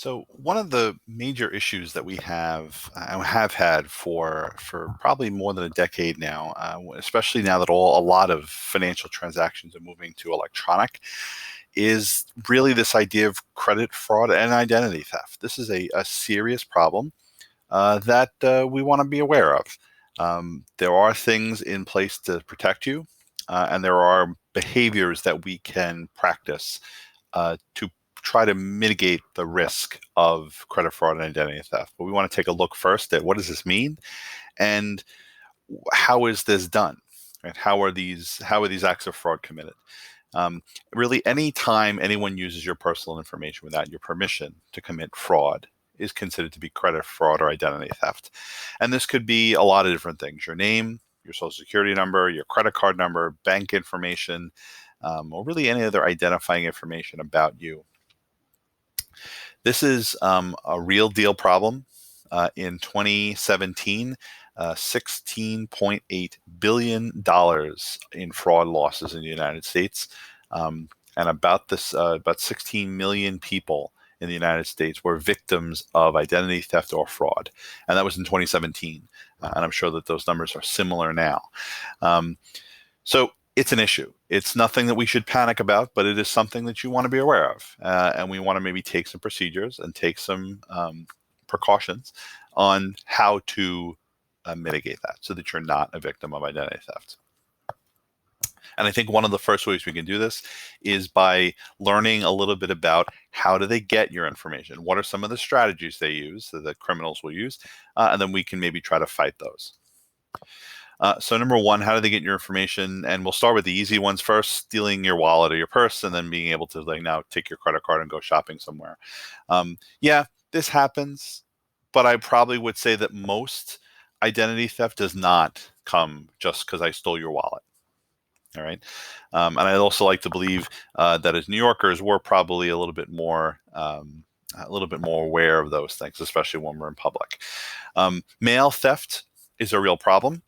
So one of the major issues that we have had for probably more than a decade now, especially now that a lot of financial transactions are moving to electronic, is really this idea of credit fraud and identity theft. This is a serious problem that we want to be aware of. There are things in place to protect you, and there are behaviors that we can practice to try to mitigate the risk of credit fraud and identity theft. But we want to take a look first at what does this mean and how is this done? Right? How are these acts of fraud committed? Really, any time anyone uses your personal information without your permission to commit fraud is considered to be credit fraud or identity theft. And this could be a lot of different things: your name, your social security number, your credit card number, bank information, or really any other identifying information about you. This is a real deal problem. In 2017, $16.8 billion in fraud losses in the United States. And about 16 million people in the United States were victims of identity theft or fraud. And that was in 2017. And I'm sure that those numbers are similar now. So it's an issue. It's nothing that we should panic about, but it is something that you want to be aware of. And we want to maybe take some procedures and take some precautions on how to mitigate that so that you're not a victim of identity theft. And I think one of the first ways we can do this is by learning a little bit about how do they get your information? What are some of the strategies they use that criminals will use? And then we can maybe try to fight those. So number one, how do they get your information? And we'll start with the easy ones first: stealing your wallet or your purse, and then being able to now take your credit card and go shopping somewhere. Yeah, this happens, but I probably would say that most identity theft does not come just because I stole your wallet. All right. And I also like to believe that as New Yorkers, we're probably a little bit more aware of those things, especially when we're in public. Mail theft is a real problem.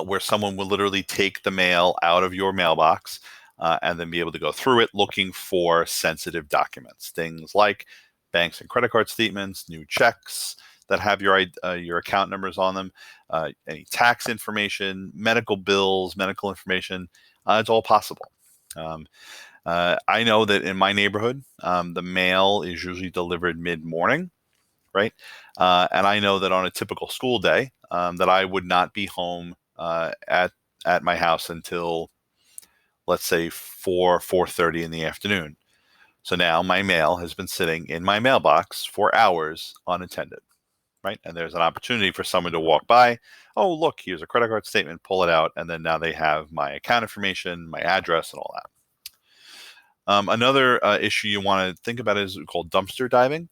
Where someone will literally take the mail out of your mailbox and then be able to go through it looking for sensitive documents, things like banks and credit card statements, new checks that have your account numbers on them, any tax information, medical bills, medical information. It's all possible. I know that in my neighborhood, the mail is usually delivered mid-morning, right? And I know that on a typical school day, that I would not be home at my house until, let's say, 4:30 in the afternoon. So now my mail has been sitting in my mailbox for hours unattended, right? And there's an opportunity for someone to walk by. Oh, look, here's a credit card statement, pull it out, and then now they have my account information, my address, and all that. Another issue you want to think about is called dumpster diving,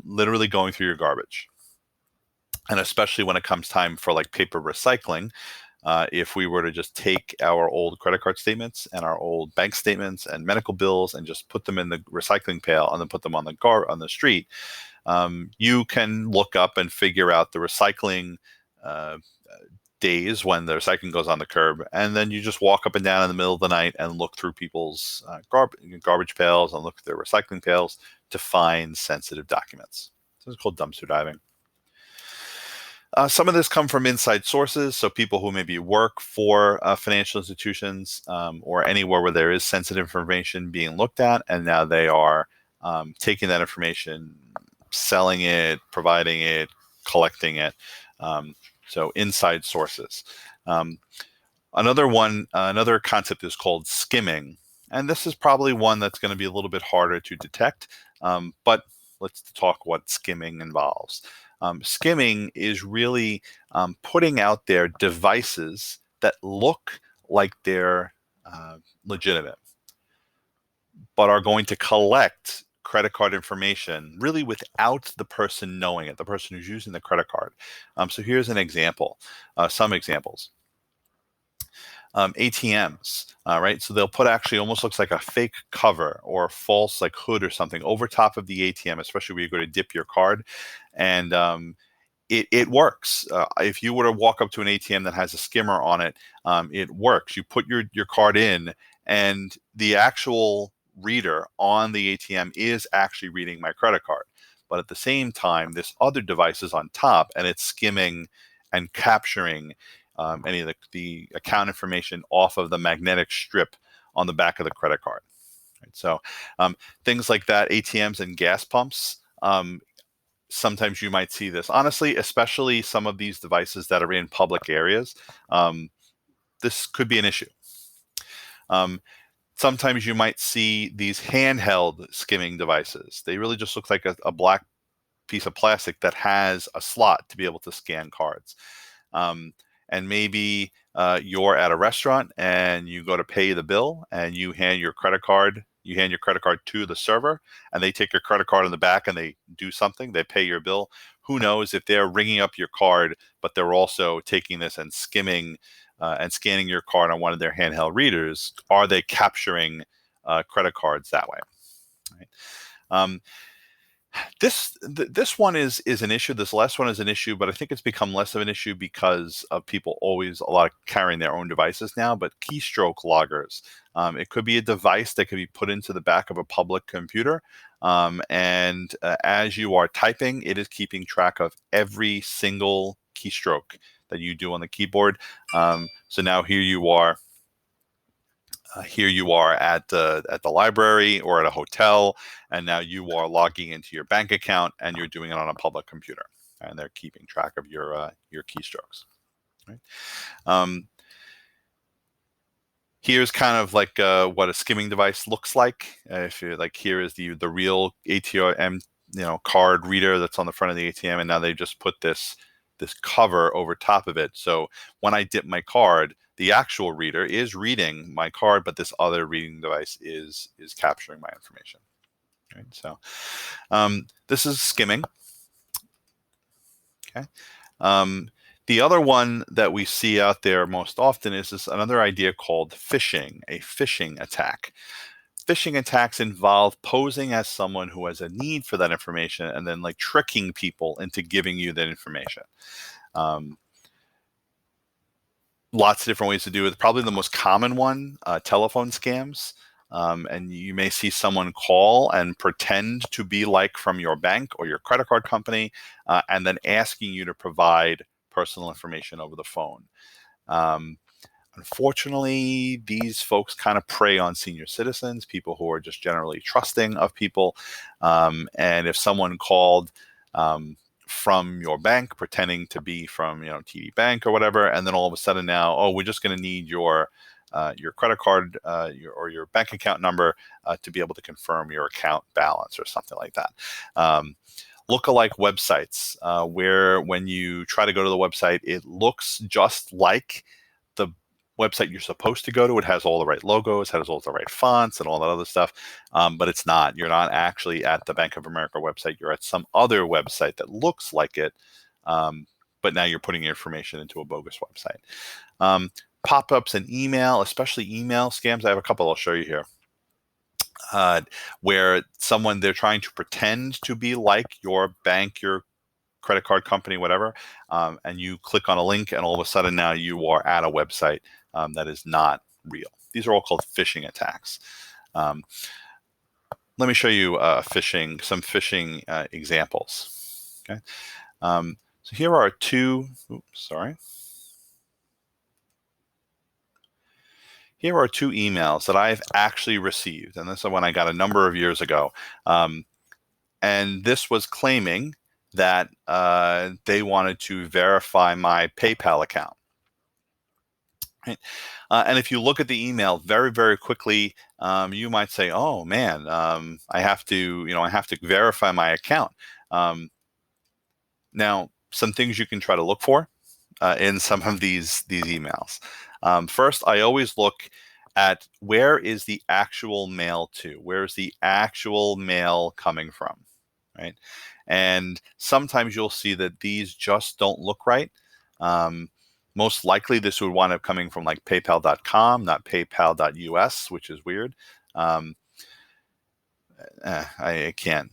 literally going through your garbage. And especially when it comes time for like paper recycling, if we were to just take our old credit card statements and our old bank statements and medical bills and just put them in the recycling pail and then put them on the street, you can look up and figure out the recycling days when the recycling goes on the curb, and then you just walk up and down in the middle of the night and look through people's garbage pails and look at their recycling pails to find sensitive documents. So it's called dumpster diving. Some of this come from inside sources, so people who maybe work for financial institutions or anywhere where there is sensitive information being looked at, and now they are taking that information, selling it, providing it, collecting it. So inside sources. Another concept is called skimming, and this is probably one that's going to be a little bit harder to detect, but let's talk what skimming involves. Skimming is really putting out there devices that look like they're legitimate, but are going to collect credit card information really without the person knowing it, the person who's using the credit card. So here's an example, some examples. ATMs, right? So they'll put actually almost looks like a fake cover or a false like hood or something over top of the ATM, especially when you go to dip your card. And it works. If you were to walk up to an ATM that has a skimmer on it, it works. You put your card in, and the actual reader on the ATM is actually reading my credit card. But at the same time, this other device is on top, and it's skimming and capturing any of the account information off of the magnetic strip on the back of the credit card. Right? So things like that, ATMs and gas pumps, sometimes you might see this. Honestly, especially some of these devices that are in public areas, this could be an issue. Sometimes you might see these handheld skimming devices. They really just look like a black piece of plastic that has a slot to be able to scan cards. And maybe you're at a restaurant and you go to pay the bill and you hand your credit card to the server, and they take your credit card in the back and they do something, they pay your bill. Who knows if they're ringing up your card, but they're also taking this and skimming and scanning your card on one of their handheld readers? Are they capturing credit cards that way? Right? This one is an issue. This last one is an issue, but I think it's become less of an issue because of people always a lot of carrying their own devices now. But keystroke loggers, it could be a device that could be put into the back of a public computer, and as you are typing, it is keeping track of every single keystroke that you do on the keyboard. So now here you are. Here you are at the library or at a hotel, and now you are logging into your bank account, and you're doing it on a public computer, and they're keeping track of your keystrokes. Right? Here's kind of like what a skimming device looks like. If you like, here is the real ATM card reader that's on the front of the ATM, and now they just put this cover over top of it. So when I dip my card, the actual reader is reading my card, but this other reading device is capturing my information. Right? So this is skimming. Okay. The other one that we see out there most often is this another idea called phishing, a phishing attack. Phishing attacks involve posing as someone who has a need for that information and then like tricking people into giving you that information. Lots of different ways to do it. Probably the most common one, telephone scams. And you may see someone call and pretend to be like from your bank or your credit card company, and then asking you to provide personal information over the phone. Unfortunately, these folks kind of prey on senior citizens, people who are just generally trusting of people. And if someone called from your bank, pretending to be from TD Bank or whatever, and then all of a sudden now, oh, we're just going to need your credit card or your bank account number to be able to confirm your account balance or something like that. Lookalike websites, where when you try to go to the website, it looks just like the website you're supposed to go to. It has all the right logos, has all the right fonts and all that other stuff, but it's not. You're not actually at the Bank of America website. You're at some other website that looks like it, but now you're putting your information into a bogus website. Pop-ups and email, especially email scams. I have a couple I'll show you here, where they're trying to pretend to be like your bank, your credit card company, whatever, and you click on a link, and all of a sudden now you are at a website that is not real. These are all called phishing attacks. Let me show you some phishing examples. Okay, so here are two. Here are two emails that I've actually received, and this is one I got a number of years ago. And this was claiming that they wanted to verify my PayPal account. Right? And if you look at the email very, very quickly, you might say, "Oh man, I have to verify my account." Now, some things you can try to look for in some of these emails. First, I always look at where is the actual mail to? Where is the actual mail coming from? Right? And sometimes you'll see that these just don't look right. Most likely this would wind up coming from like paypal.com, not paypal.us, which is weird. I can't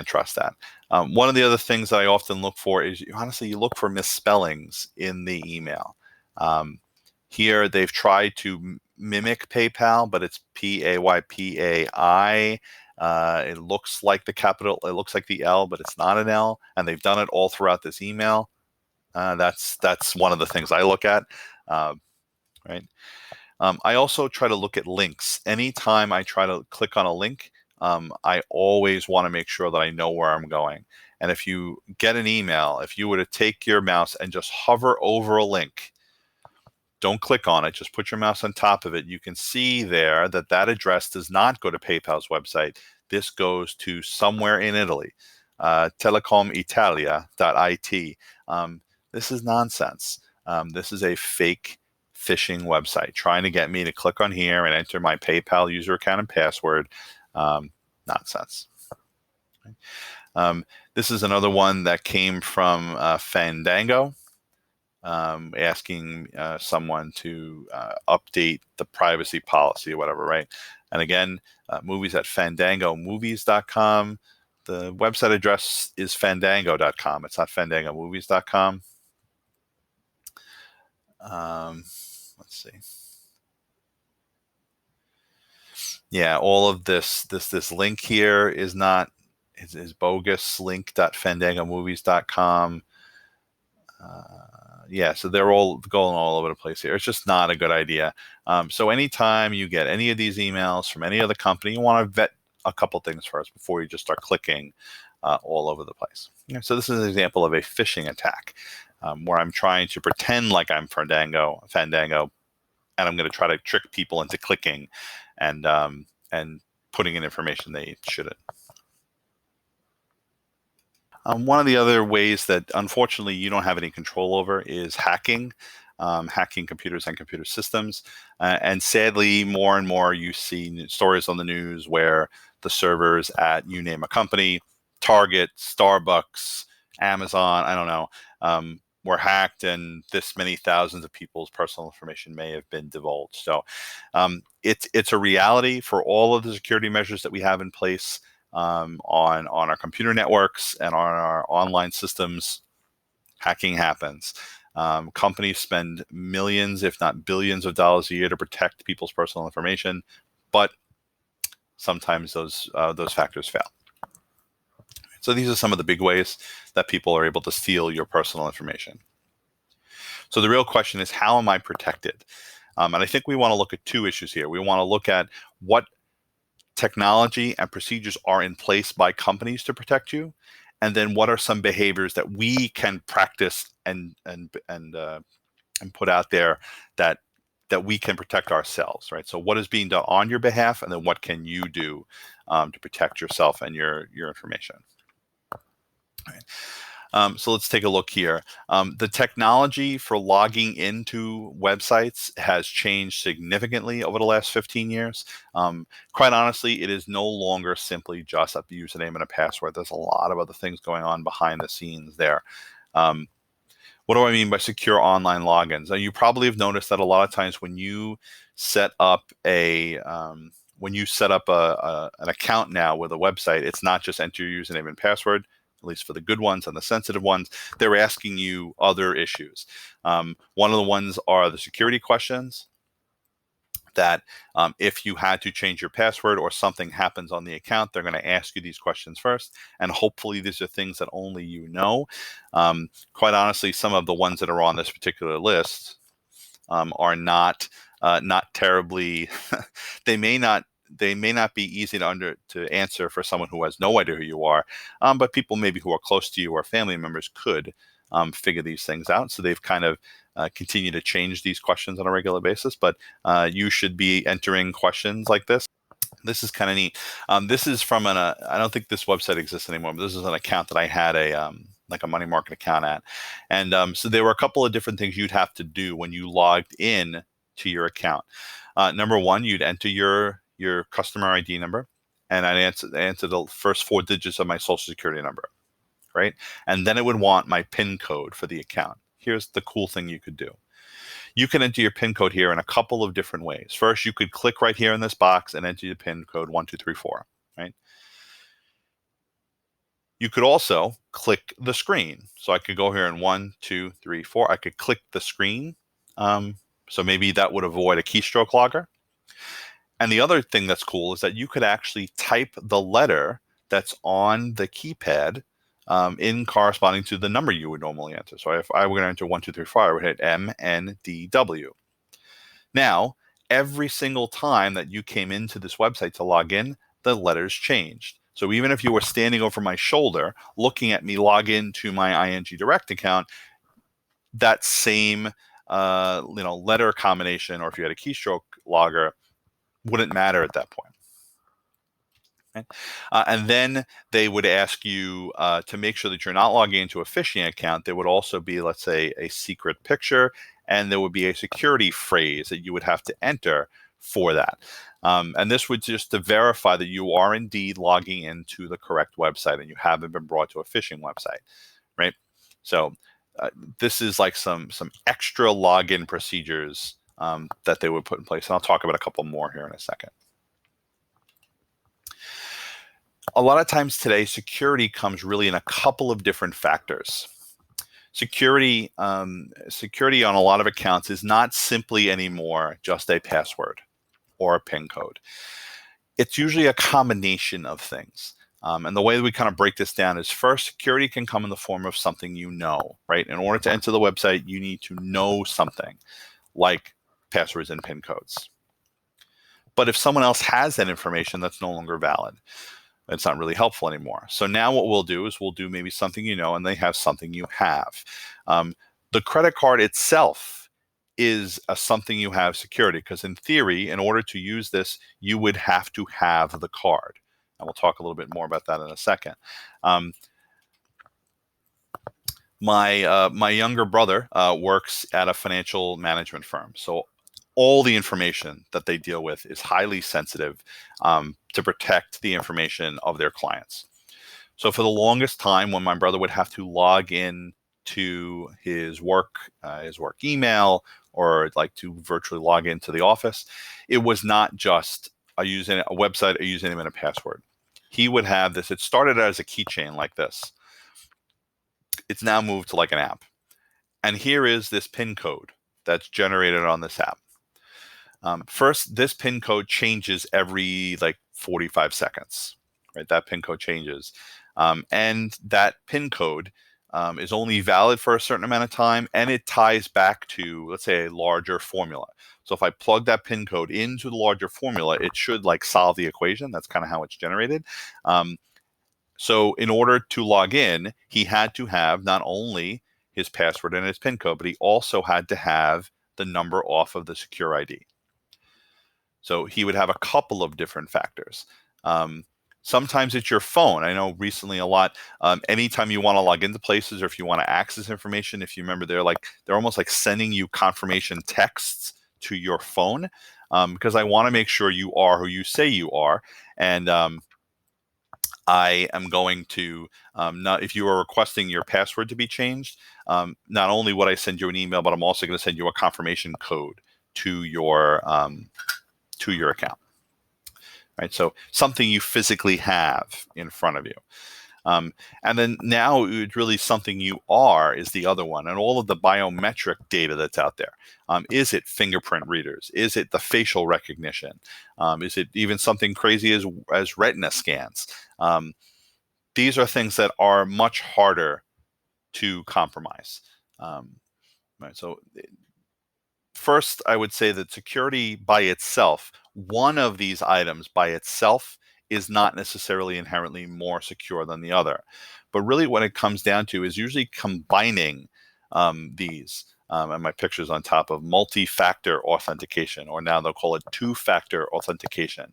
trust that. One of the other things that I often look for is, honestly, you look for misspellings in the email. Here they've tried to mimic PayPal, but it's PAYPAI. It looks like the capital, it looks like the L, but it's not an L, and they've done it all throughout this email. That's one of the things I look at, right? I also try to look at links. Anytime I try to click on a link, I always want to make sure that I know where I'm going. And if you get an email, if you were to take your mouse and just hover over a link, don't click on it, just put your mouse on top of it, you can see there that that address does not go to PayPal's website. This goes to somewhere in Italy, telecomitalia.it. This is nonsense. This is a fake phishing website trying to get me to click on here and enter my PayPal user account and password. Nonsense. This is another one that came from Fandango, asking someone to update the privacy policy or whatever, right? And again, movies at fandangomovies.com. The website address is fandango.com. It's not fandangomovies.com. Let's see. Yeah, all of this link here is not, is bogus. Link.fandangomovies.com. Yeah, so they're all going all over the place here. It's just not a good idea. So anytime you get any of these emails from any other company, you want to vet a couple things first before you just start clicking all over the place. So this is an example of a phishing attack, where I'm trying to pretend like I'm Fandango, and I'm going to try to trick people into clicking and putting in information they shouldn't. One of the other ways that unfortunately you don't have any control over is hacking, hacking computers and computer systems. And sadly, more and more you see stories on the news where the servers at, you name a company, Target, Starbucks, Amazon, I don't know, were hacked, and this many thousands of people's personal information may have been divulged. So it's a reality for all of the security measures that we have in place on our computer networks and on our online systems. Hacking happens. Companies spend millions, if not billions of dollars a year to protect people's personal information, but sometimes those factors fail. So these are some of the big ways that people are able to steal your personal information. So the real question is, how am I protected? And I think we want to look at two issues here. We want to look at what technology and procedures are in place by companies to protect you, and then what are some behaviors that we can practice and put out there that we can protect ourselves, right? So what is being done on your behalf, and then what can you do to protect yourself and your information? Right. So let's take a look here. The technology for logging into websites has changed significantly over the last 15 years. Quite honestly, it is no longer simply just a username and a password. There's a lot of other things going on behind the scenes there. What do I mean by secure online logins? Now, you probably have noticed that a lot of times when you set up an account now with a website, it's not just enter your username and password. At least for the good ones and the sensitive ones, they're asking you other issues. One of the ones are the security questions that if you had to change your password or something happens on the account, they're going to ask you these questions first. And hopefully these are things that only you know. Quite honestly, some of the ones that are on this particular list are not terribly, they may not be easy to answer for someone who has no idea who you are, but people maybe who are close to you or family members could figure these things out. So they've kind of continued to change these questions on a regular basis, but you should be entering questions like this. This is kind of neat. This is from I don't think this website exists anymore, but this is an account that I had like a money market account at. And so there were a couple of different things you'd have to do when you logged in to your account. Number one, you'd enter your customer ID number, and I'd answer the first 4 digits of my social security number, right? And then it would want my PIN code for the account. Here's the cool thing you could do. You can enter your PIN code here in a couple of different ways. First, you could click right here in this box and enter your PIN code 1234, right? You could also click the screen. So I could go here and 1, 2, 3, 4. I could click the screen So maybe that would avoid a keystroke logger. And the other thing that's cool is that you could actually type the letter that's on the keypad in corresponding to the number you would normally enter. So if I were going to enter 1, 2, 3, 4, I would hit M, N, D, W. Now, every single time that you came into this website to log in, the letters changed. So even if you were standing over my shoulder looking at me log into my ING Direct account, that same letter combination, or if you had a keystroke logger, wouldn't matter at that point. Okay? And then they would ask you to make sure that you're not logging into a phishing account. There would also be, let's say, a secret picture, and there would be a security phrase that you would have to enter for that. And this would just to verify that you are indeed logging into the correct website and you haven't been brought to a phishing website, right? So this is like some extra login procedures that they would put in place. And I'll talk about a couple more here in a second. A lot of times today, security comes really in a couple of different factors. Security on a lot of accounts is not simply anymore just a password or a PIN code. It's usually a combination of things. And the way that we kind of break this down is, first, security can come in the form of something you know, right? In order to enter the website, you need to know something like passwords and PIN codes. But if someone else has that information, that's no longer valid. It's not really helpful anymore. So now what we'll do is we'll do maybe something you know, and they have something you have. The credit card itself is a something you have security, because in theory, in order to use this, you would have to have the card. And we'll talk a little bit more about that in a second. My younger brother works at a financial management firm. So all the information that they deal with is highly sensitive to protect the information of their clients. So for the longest time, when my brother would have to log in to his work email, or like to virtually log into the office, it was not just a website, a username, and a password. He would have this. It started as a keychain like this. It's now moved to like an app. And here is this PIN code that's generated on this app. First, this PIN code changes every like 45 seconds, right? That PIN code changes. And that PIN code is only valid for a certain amount of time, and it ties back to, let's say, a larger formula. So if I plug that PIN code into the larger formula, it should like solve the equation. That's kind of how it's generated. So in order to log in, he had to have not only his password and his PIN code, but he also had to have the number off of the secure ID. So he would have a couple of different factors. Sometimes it's your phone. I know recently a lot, anytime you want to log into places, or if you want to access information, if you remember, they're almost like sending you confirmation texts to your phone, because I want to make sure you are who you say you are. And I am going to, if you are requesting your password to be changed, not only would I send you an email, but I'm also going to send you a confirmation code to your account. Right, so something you physically have in front of you. And then now it's really something you are is the other one, and all of the biometric data that's out there. Is it fingerprint readers? Is it the facial recognition? Is it even something crazy as retina scans? These are things that are much harder to compromise. Right, so first, I would say that security by itself, one of these items by itself, is not necessarily inherently more secure than the other. But really what it comes down to is usually combining these. And my picture's on top of multi-factor authentication, or now they'll call it two-factor authentication,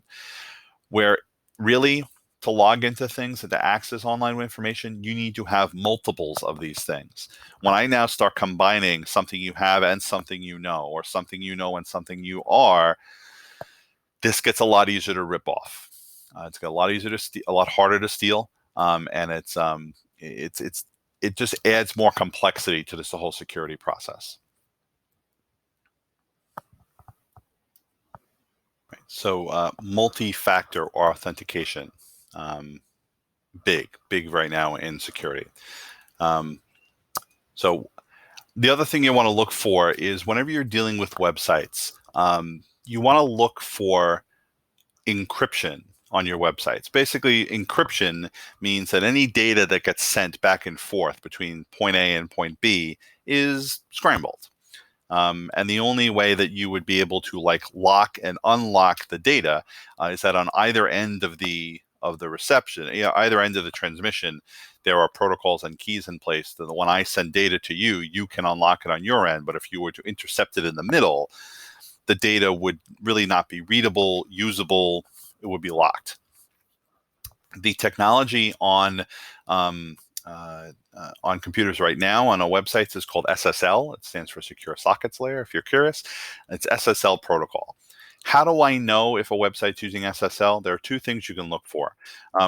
where really to log into things and to access online information, you need to have multiples of these things. When I now start combining something you have and something you know, or something you know and something you are, this gets a lot easier to rip off. It's got a lot easier to steal, a lot harder to steal, and it just adds more complexity to this whole security process. Right. So multi-factor authentication, big right now in security. So The other thing you want to look for is whenever you're dealing with websites, you want to look for encryption on your websites. Basically, encryption means that any data that gets sent back and forth between point A and point B is scrambled. And the only way that you would be able to like lock and unlock the data is that on either end of the reception, either end of the transmission, there are protocols and keys in place that when I send data to you, you can unlock it on your end. But if you were to intercept it in the middle, the data would really not be readable, usable. It would be locked. The technology on computers right now on our websites is called SSL. It stands for Secure Sockets Layer, if you're curious. It's SSL protocol. How do I know if a website's using SSL? There are two things you can look for.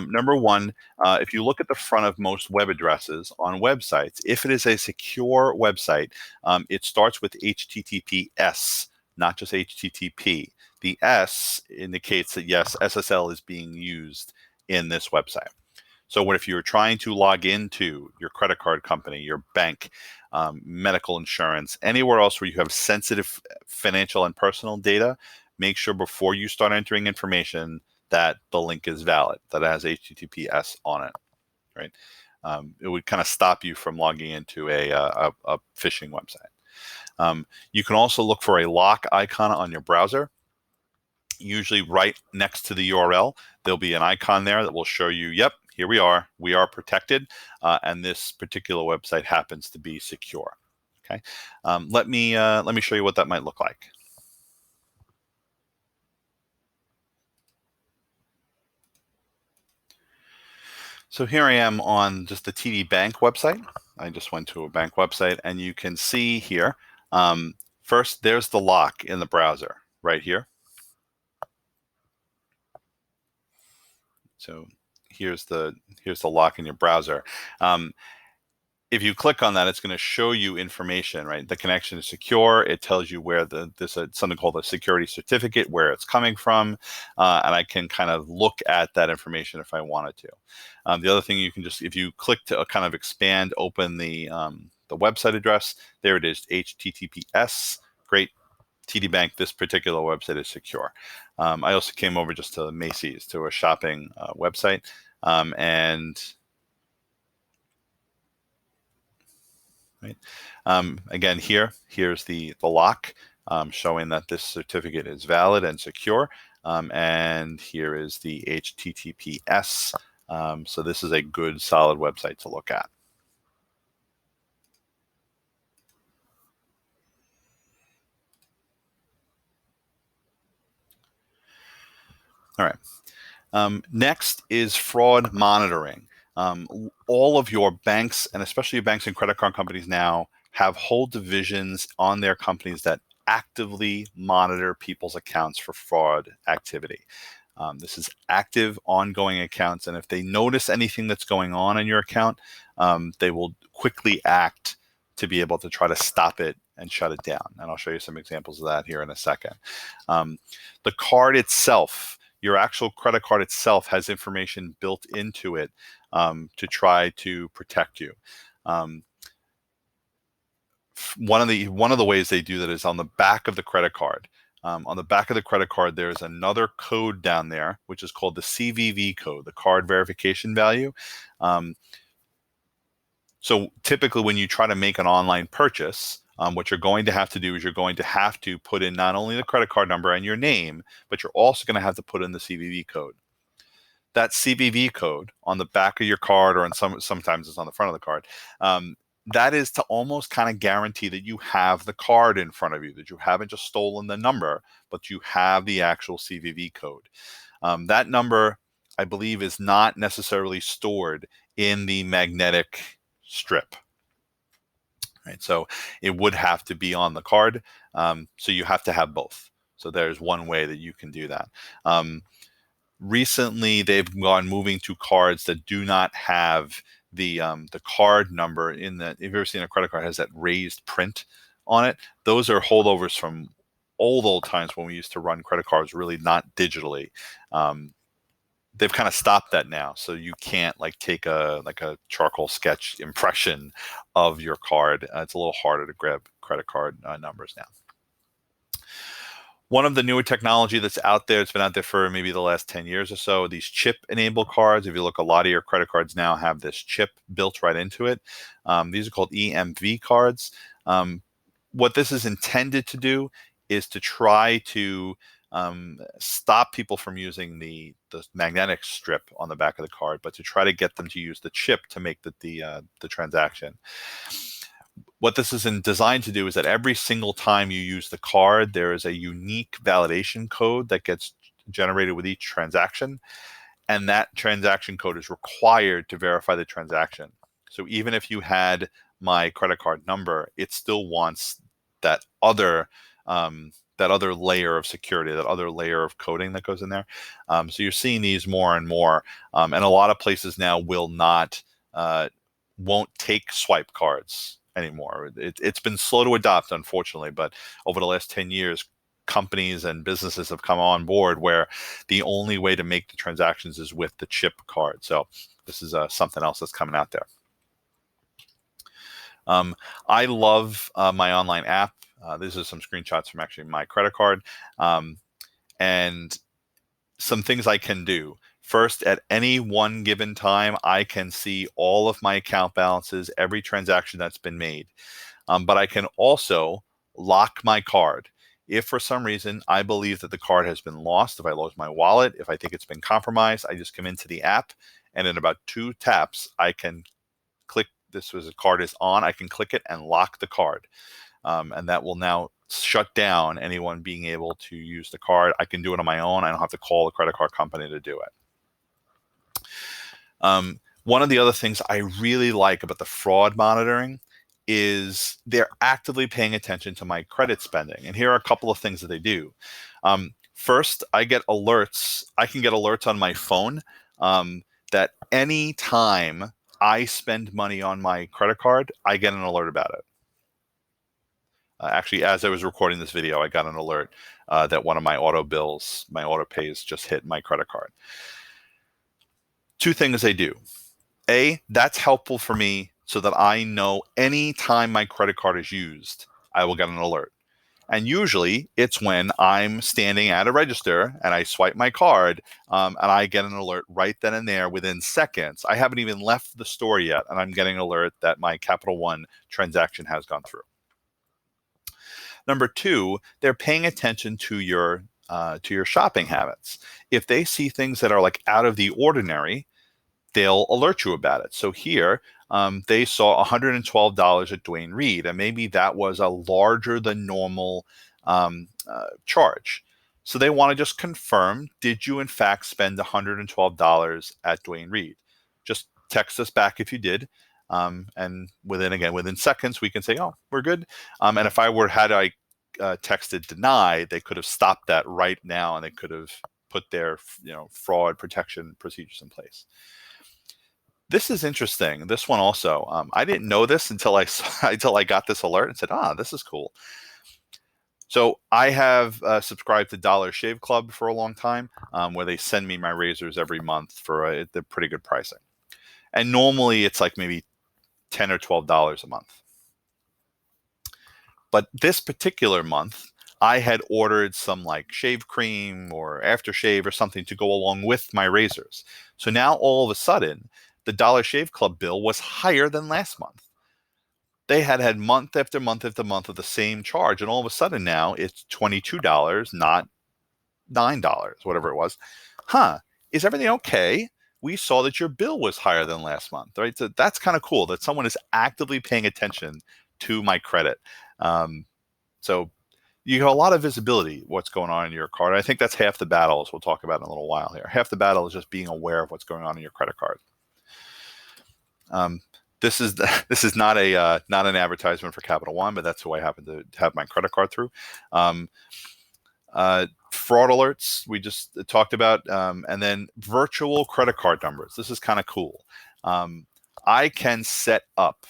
Number one, if you look at the front of most web addresses on websites, if it is a secure website, it starts with HTTPS, not just HTTP. The S indicates that, yes, SSL is being used in this website. So what if you're trying to log into your credit card company, your bank, medical insurance, anywhere else where you have sensitive financial and personal data, make sure before you start entering information that the link is valid, that it has HTTPS on it, right? It would kind of stop you from logging into a phishing website. You can also look for a lock icon on your browser. Usually right next to the URL, there'll be an icon there that will show you, yep, here we are protected, and this particular website happens to be secure. Okay, let me show you what that might look like. So here I am on just the TD Bank website. I just went to a bank website, and you can see here, first there's the lock in the browser right here. So here's the lock in your browser. If you click on that, it's going to show you information, right? The connection is secure. It tells you where there's something called a security certificate, where it's coming from, and I can kind of look at that information if I wanted to. The other thing you can just, if you click to kind of expand, open the website address, there it is, HTTPS. Great. TD Bank, this particular website is secure. I also came over just to Macy's, to a shopping website, and right. Again, here's the lock showing that this certificate is valid and secure, and here is the HTTPS. So this is a good, solid website to look at. All right. Next is fraud monitoring. All of your banks, and especially your banks and credit card companies now, have whole divisions on their companies that actively monitor people's accounts for fraud activity. This is active, ongoing accounts, and if they notice anything that's going on in your account, they will quickly act to be able to try to stop it and shut it down. And I'll show you some examples of that here in a second. The card itself, your actual credit card itself, has information built into it to try to protect you. One of the ways they do that is on the back of the credit card. On the back of the credit card, there's another code down there, which is called the CVV code, the card verification value. So typically when you try to make an online purchase, what you're going to have to do is you're going to have to put in not only the credit card number and your name, but you're also going to have to put in the CVV code. That CVV code on the back of your card, or sometimes it's on the front of the card, that is to almost kind of guarantee that you have the card in front of you, that you haven't just stolen the number, but you have the actual CVV code. That number, I believe, is not necessarily stored in the magnetic strip. Right, so it would have to be on the card. So you have to have both. So there's one way that you can do that. Recently, they've gone moving to cards that do not have the card number in that. If you've ever seen a credit card that has that raised print on it, those are holdovers from old times when we used to run credit cards really not digitally. they've kind of stopped that now, so you can't like take a charcoal sketch impression of your card. It's a little harder to grab credit card numbers now. One of the newer technology that's out there, it's been out there for maybe the last 10 years or so, these chip-enabled cards. If you look, a lot of your credit cards now have this chip built right into it. These are called EMV cards. What this is intended to do is to try to stop people from using the magnetic strip on the back of the card, but to try to get them to use the chip to make the transaction. What this is designed to do is that every single time you use the card, there is a unique validation code that gets generated with each transaction, and that transaction code is required to verify the transaction. So even if you had my credit card number, it still wants that other layer of security, that other layer of coding that goes in there. So you're seeing these more and more, and a lot of places now won't take swipe cards anymore. It's been slow to adopt, unfortunately, but over the last 10 years, companies and businesses have come on board where the only way to make the transactions is with the chip card. So this is something else that's coming out there. I love my online app. These are some screenshots from actually my credit card, and some things I can do. First, at any one given time, I can see all of my account balances, every transaction that's been made. But I can also lock my card. If for some reason I believe that the card has been lost, if I lost my wallet, if I think it's been compromised, I just come into the app, and in about 2 taps, I can click this was a card is on, I can click it and lock the card. And that will now shut down anyone being able to use the card. I can do it on my own. I don't have to call the credit card company to do it. One of the other things I really like about the fraud monitoring is they're actively paying attention to my credit spending. And here are a couple of things that they do. First, I get alerts. I can get alerts on my phone that any time I spend money on my credit card, I get an alert about it. Actually, as I was recording this video, I got an alert that one of my auto bills, my auto pays, just hit my credit card. 2 things they do. A, that's helpful for me so that I know any time my credit card is used, I will get an alert. And usually it's when I'm standing at a register and I swipe my card and I get an alert right then and there within seconds. I haven't even left the store yet, and I'm getting an alert that my Capital One transaction has gone through. Number 2, they're paying attention to your shopping habits. If they see things that are like out of the ordinary, they'll alert you about it. So here, they saw $112 at Duane Reade, and maybe that was a larger than normal charge. So they want to just confirm, did you in fact spend $112 at Duane Reade? Just text us back if you did. And within seconds, we can say, oh, we're good. And if I texted deny, they could have stopped that right now, and they could have put their fraud protection procedures in place. This is interesting. This one also, I didn't know this until I got this alert and said, this is cool. So I have subscribed to Dollar Shave Club for a long time, where they send me my razors every month for the pretty good pricing. And normally it's like maybe $10 or $12 a month. But this particular month, I had ordered some like shave cream or aftershave or something to go along with my razors. So now all of a sudden, the Dollar Shave Club bill was higher than last month. They had month after month after month of the same charge, and all of a sudden now it's $22, not $9, whatever it was. Is everything okay? We saw that your bill was higher than last month, right? So that's kind of cool that someone is actively paying attention to my credit. So you have a lot of visibility what's going on in your card. I think that's half the battle, as we'll talk about in a little while here. Half the battle is just being aware of what's going on in your credit card. This is not an advertisement for Capital One, but that's who I happen to have my credit card through. Fraud alerts we just talked about, and then virtual credit card numbers. This is kind of cool. I can set up,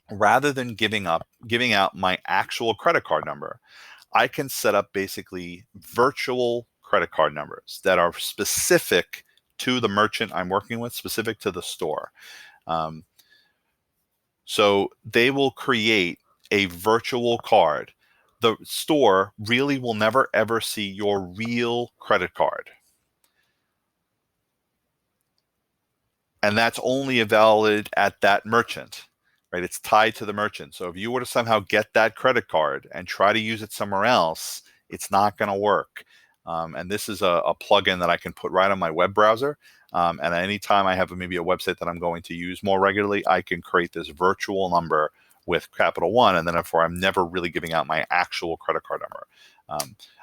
rather than giving out my actual credit card number, I can set up basically virtual credit card numbers that are specific to the merchant I'm working with, specific to the store. So they will create a virtual card. The store really will never ever see your real credit card. And that's only valid at that merchant, right? It's tied to the merchant. So if you were to somehow get that credit card and try to use it somewhere else, it's not going to work. And this is a plugin that I can put right on my web browser. And anytime I have maybe a website that I'm going to use more regularly, I can create this virtual number with Capital One, and then therefore I'm never really giving out my actual credit card number.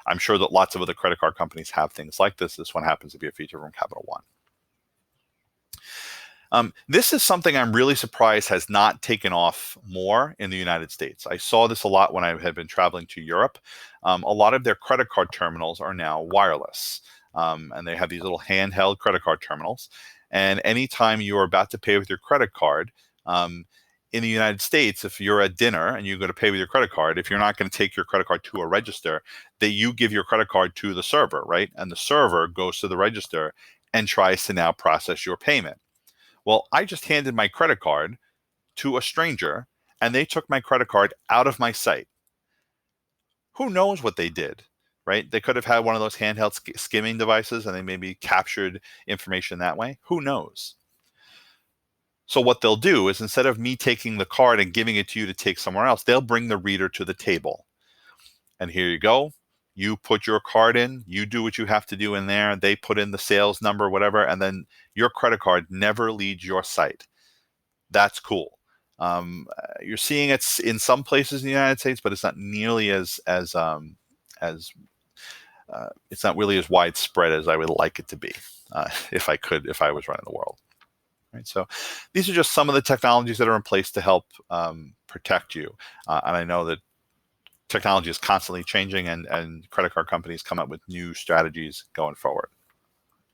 I'm sure that lots of other credit card companies have things like this. This one happens to be a feature from Capital One. This is something I'm really surprised has not taken off more in the United States. I saw this a lot when I had been traveling to Europe. A lot of their credit card terminals are now wireless, and they have these little handheld credit card terminals. And anytime you're about to pay with your credit card, in the United States, if you're at dinner and you go to pay with your credit card, if you're not going to take your credit card to a register, that you give your credit card to the server, right? And the server goes to the register and tries to now process your payment. Well, I just handed my credit card to a stranger, and they took my credit card out of my site. Who knows what they did, right? They could have had one of those handheld skimming devices, and they maybe captured information that way. Who knows? So what they'll do is, instead of me taking the card and giving it to you to take somewhere else, they'll bring the reader to the table. And here you go. You put your card in, you do what you have to do in there, they put in the sales number, whatever, and then your credit card never leaves your site. That's cool. You're seeing it in some places in the United States, but it's not nearly as it's not really as widespread as I would like it to be, if I was running the world. Right? So these are just some of the technologies that are in place to help protect you. And I know that technology is constantly changing, and credit card companies come up with new strategies going forward.